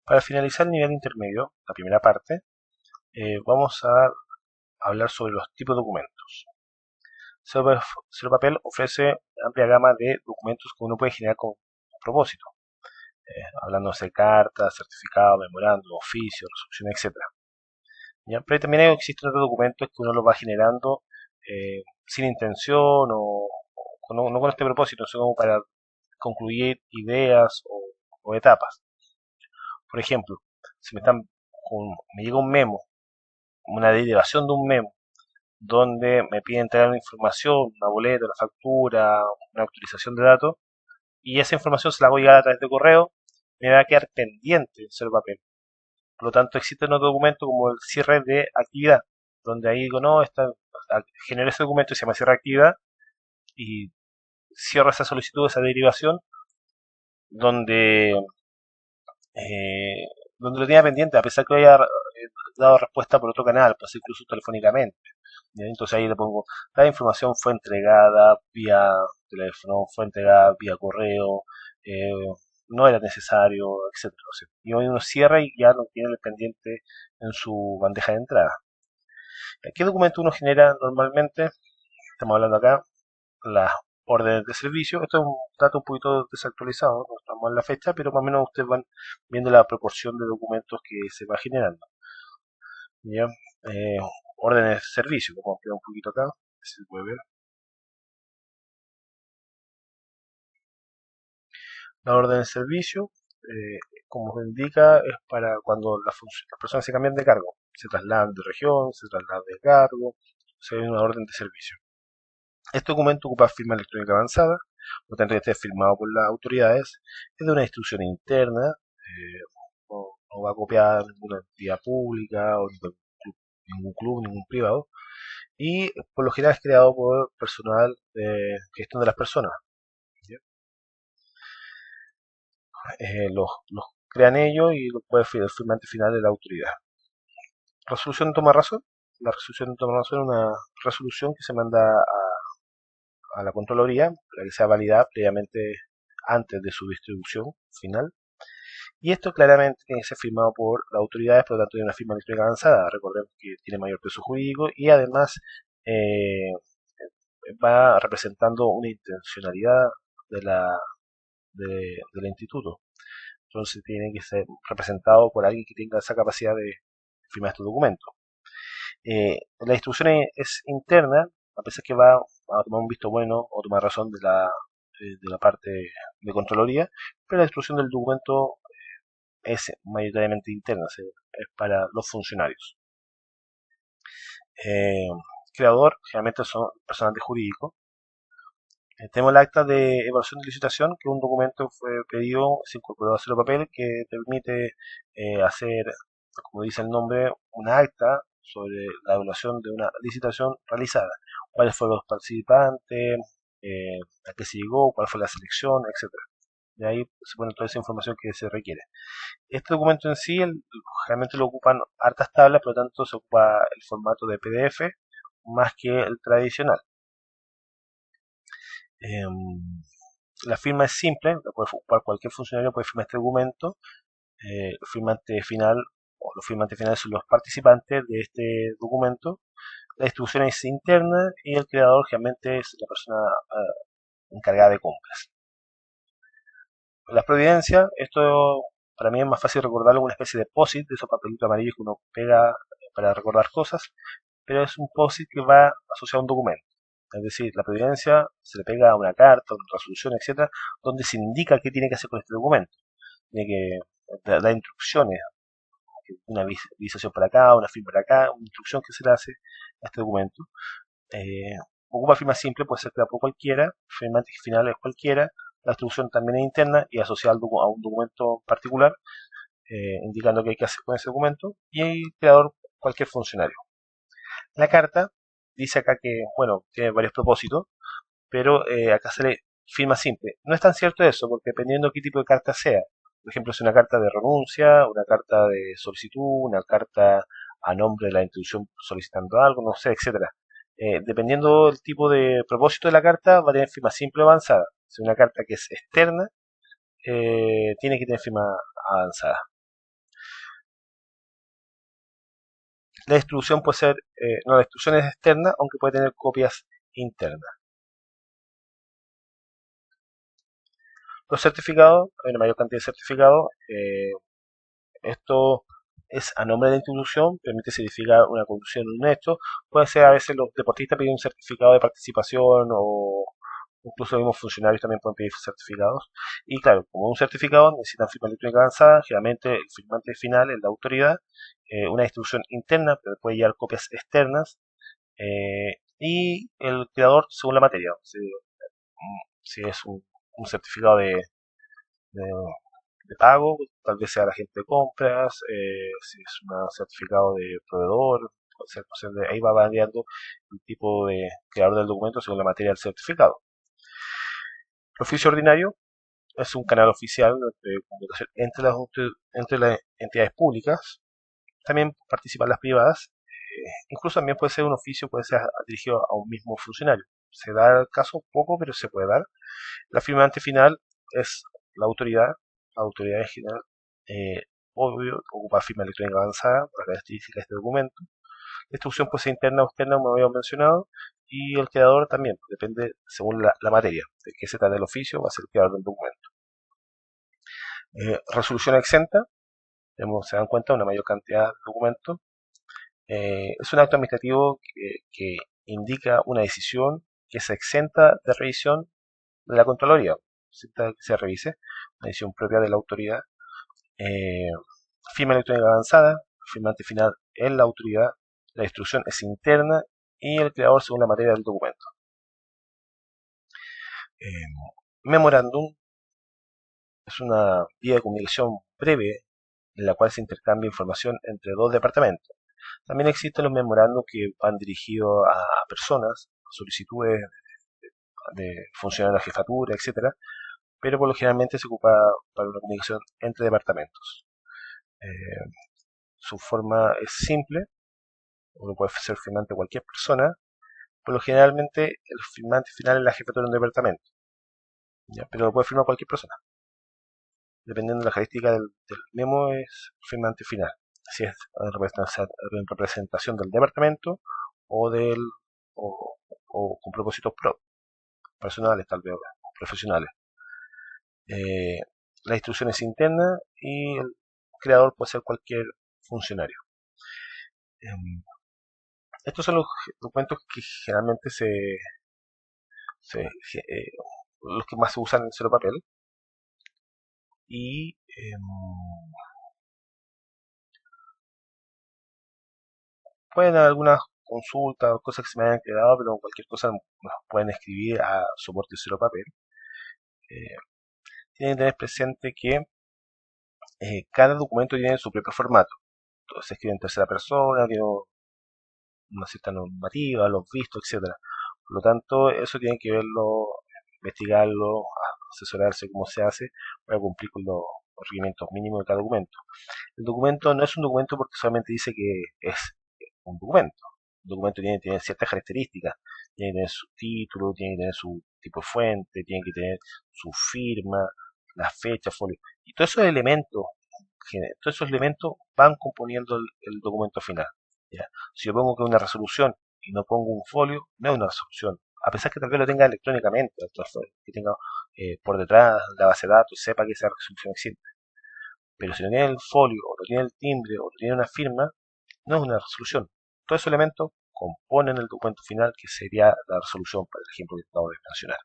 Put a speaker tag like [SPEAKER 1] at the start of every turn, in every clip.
[SPEAKER 1] Para finalizar el nivel intermedio, la primera parte, vamos a hablar sobre los tipos de documentos. Cero Papel ofrece amplia gama de documentos que uno puede generar con propósito, hablando de cartas, certificados, memorándum, oficios, resoluciones, etc. ¿Ya? Pero también existen otros documentos que uno los va generando sin intención o no con este propósito, sino como para concluir ideas o etapas. Por ejemplo, si me llega un memo, una derivación de un memo, donde me piden entregar una información, una boleta, una factura, una actualización de datos, y esa información se la voy a llegar a través de correo, me va a quedar pendiente en Cero Papel. Por lo tanto, existe otro documento como el cierre de actividad, donde ahí digo, no, genero ese documento, se llama cierre de actividad, y cierro esa solicitud, esa derivación, donde eh, donde lo tenía pendiente, a pesar que haya dado respuesta por otro canal, pues incluso telefónicamente. ¿Ya? Entonces ahí le pongo, la información fue entregada vía teléfono, fue entregada vía correo, eh, no era necesario, etcétera. O sea, y hoy uno cierra y ya no tiene el pendiente en su bandeja de entrada. ¿Qué documento uno genera normalmente? Estamos hablando acá, las órdenes de servicio. Esto es un dato un poquito desactualizado, no estamos en la fecha, pero más o menos ustedes van viendo la proporción de documentos que se va generando. ¿Ya? Eh, órdenes de servicio, como queda un poquito acá, si se puede ver. La orden de servicio, como se indica, es para cuando las personas se cambian de cargo, se trasladan de región, se trasladan de cargo, se ve una orden de servicio. Este documento ocupa firma electrónica avanzada, por lo tanto que esté firmado por las autoridades, es de una institución interna, no va a copiar ninguna entidad pública o ningún club, ningún privado, y por lo general es creado por personal de gestión de las personas. Los crean ellos y lo puede el firmante final de la autoridad. Resolución de toma de razón. La resolución de toma de razón es una resolución que se manda a la Contraloría para que sea validada previamente antes de su distribución final. Y esto claramente tiene que ser firmado por las autoridades, por lo tanto, hay una firma electrónica avanzada. Recordemos que tiene mayor peso jurídico y además eh, va representando una intencionalidad de del instituto. Entonces tiene que ser representado por alguien que tenga esa capacidad de firmar estos documentos. La instrucción es interna, a pesar que va a tomar un visto bueno o tomar razón de la parte de Contraloría, pero la instrucción del documento es mayoritariamente interna, es para los funcionarios. Creador, generalmente son personas de jurídico. Tenemos el acta de evaluación de licitación, que es un documento fue pedido, se incorporó a Cero Papel, que permite hacer, como dice el nombre, una acta sobre la evaluación de una licitación realizada. Cuáles fueron los participantes, a qué se llegó, cuál fue la selección, etcétera. De ahí se pone toda esa información que se requiere. Este documento en sí, generalmente lo ocupan hartas tablas, por lo tanto se ocupa el formato de PDF más que el tradicional. La firma es simple, la puede ocupar cualquier funcionario, puede firmar este documento. El firmante final o los firmantes finales son los participantes de este documento. La distribución es interna y el creador generalmente es la persona encargada de compras. Las providencias, esto para mí es más fácil recordarlo como una especie de POSIT, de esos papelitos amarillos que uno pega para recordar cosas, pero es un POSIT que va asociado a un documento. Es decir, la providencia se le pega a una carta, una resolución, etcétera, donde se indica qué tiene que hacer con este documento. Tiene que dar instrucciones, una visualización para acá, una firma para acá, una instrucción que se le hace a este documento. Eh, ocupa firma simple, puede ser creada por cualquiera, firmante final es cualquiera, la instrucción también es interna y asociada a un documento particular, indicando qué hay que hacer con ese documento, y el creador cualquier funcionario. La carta dice acá que, bueno, tiene varios propósitos, pero acá se le firma simple. No es tan cierto eso, porque dependiendo de qué tipo de carta sea, por ejemplo, si una carta de renuncia, una carta de solicitud, una carta a nombre de la institución solicitando algo, no sé, etcétera. Dependiendo del tipo de propósito de la carta, va a tener firma simple o avanzada. Si una carta que es externa, tiene que tener firma avanzada. La distribución puede ser, no, la distribución es externa, aunque puede tener copias internas. Los certificados, hay una mayor cantidad de certificados. Esto es a nombre de la institución, permite certificar una conducción en un hecho. Puede ser a veces los deportistas piden un certificado de participación o incluso los mismos funcionarios también pueden pedir certificados. Y claro, como un certificado necesitan firma electrónica avanzada, generalmente el firmante final es la autoridad, una distribución interna, pero puede llevar copias externas, y el creador según la materia. Si es un certificado de, de pago, tal vez sea la gente de compras, si es un certificado de proveedor, puede ser, ahí va variando el tipo de creador del documento según la materia del certificado. El oficio ordinario es un canal oficial de comunicación entre las entidades públicas, también participan las privadas, incluso también puede ser un oficio, puede ser dirigido a un mismo funcionario. Se da el caso poco, pero se puede dar. La firmante final es la autoridad en general, obvio, ocupa firma electrónica avanzada por las características de este documento. La distribución puede ser interna o externa, como habíamos mencionado, y el creador también, depende según la materia, de qué se trata el oficio, va a ser el creador del documento. Resolución exenta, se dan cuenta una mayor cantidad de documentos. Es un acto administrativo que indica una decisión que se exenta de revisión de la Contraloría, que se revise, una decisión propia de la autoridad. Firma electrónica avanzada, firmante final es la autoridad, la instrucción es interna y el creador según la materia del documento. Memorándum es una vía de comunicación breve en la cual se intercambia información entre dos departamentos. También existen los memorándum que van dirigidos a personas, solicitudes de funcionar en la jefatura, etcétera, pero por lo generalmente se ocupa para una comunicación entre departamentos. Su forma es simple, uno puede ser firmante cualquier persona, por lo generalmente el firmante final es la jefatura de un departamento, ¿ya? Pero lo puede firmar cualquier persona. Dependiendo de la característica del memo es firmante final. Si es en representación del departamento o del o con propósitos personales, tal vez, profesionales. La instrucción es interna y el creador puede ser cualquier funcionario. Estos son los documentos que generalmente los que más se usan en cero papel. Y pueden haber algunas consultas o cosas que se me hayan quedado, pero cualquier cosa nos pueden escribir a soporte cero papel. Tienen que tener presente que cada documento tiene su propio formato. Entonces se escribe en tercera persona, tiene una cierta normativa, los vistos, etcétera. Por lo tanto, eso tienen que verlo, investigarlo, asesorarse cómo se hace para cumplir con los requerimientos mínimos de cada documento. El documento no es un documento porque solamente dice que es un documento. Un documento tiene que tener ciertas características, tiene que tener su título, tiene que tener su tipo de fuente, tiene que tener su firma, la fecha, folio. Y todos esos elementos van componiendo el documento final. ¿Ya? Si yo pongo que es una resolución y no pongo un folio, no es una resolución. A pesar que tal vez lo tenga electrónicamente, que tenga por detrás la base de datos y sepa que esa resolución existe. Pero si no tiene el folio, o no tiene el timbre, o no tiene una firma, no es una resolución. Todos esos elementos componen el documento final que sería la resolución, por ejemplo, que acabo de mencionar.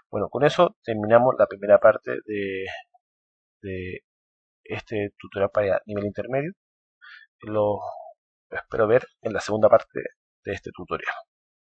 [SPEAKER 1] Bueno, con eso terminamos la primera parte de este tutorial para nivel intermedio. Lo espero ver en la segunda parte de este tutorial.